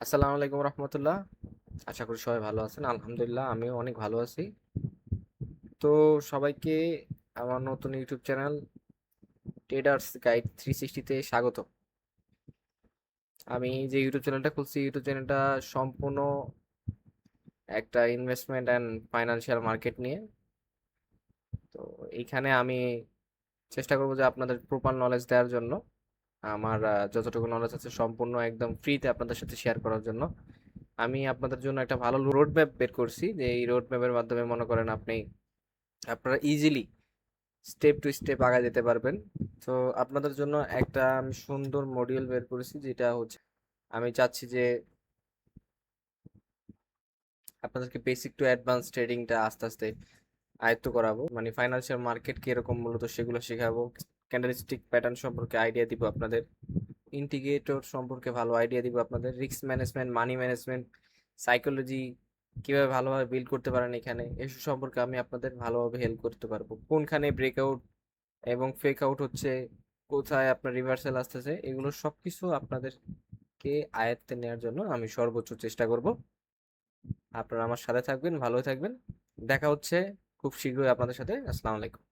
আসসালামু আলাইকুম রহমতুল্লাহ। আশা করি সবাই ভালো আছেন। আলহামদুলিল্লাহ আমিও অনেক ভালো আছি। তো সবাইকে আমার নতুন ইউটিউব চ্যানেল ট্রেডার্স গাইড 360-তে স্বাগত। আমি যে ইউটিউব চ্যানেলটা খুলছি, ইউটিউব চ্যানেলটা সম্পূর্ণ একটা ইনভেস্টমেন্ট অ্যান্ড ফাইনান্সিয়াল মার্কেট নিয়ে। তো এইখানে আমি চেষ্টা করবো যে আপনাদের প্রপার নলেজ দেওয়ার জন্য। আমার যতটুকু নলেজ আছে সম্পূর্ণ একদম ফ্রিতে আপনাদের সাথে শেয়ার করার জন্য আমি আপনাদের জন্য একটা ভালো রোড ম্যাপ বের করছি, যে এই রোড ম্যাপের মাধ্যমে মনে করেন আপনারা ইজিলি স্টেপ টু স্টেপ আগে যেতে পারবেন। তো আপনাদের জন্য একটা আমি সুন্দর মডিউল বের করেছি, যেটা হচ্ছে আমি চাচ্ছি যে আপনাদেরকে বেসিক টু অ্যাডভান্স ট্রেডিংটা আস্তে আস্তে আয়ত্ত করাবো, মানে ফাইন্যান্সিয়াল মার্কেট কিরকম মূলত সেগুলো শেখাবো। ক্যান্ডেলস্টিক প্যাটার্ন সম্পর্কে আইডিয়া দিব আপনাদের, ইন্টিগ্রেটর সম্পর্কে ভালো আইডিয়া দিব আপনাদের, risk management, money management, psychology কিভাবে ভালোভাবে বিল্ড করতে পারেন এখানে, এসব সম্পর্কে আমি আপনাদের ভালোভাবে হেল্প করতে পারবো। কোনখানে ব্রেকআউট এবং ফেক আউট হচ্ছে, কোথায় আপনার রিভার্সাল আসতেছে, এগুলো সবকিছু আপনাদেরকে আয়ত্তে নেওয়ার জন্য আমি সর্বোচ্চ চেষ্টা করব। আপনারা আমার সাথে থাকবেন, ভালো থাকবেন। দেখা হচ্ছে খুব শীঘ্রই আপনাদের সাথে। আসসালামু আলাইকুম।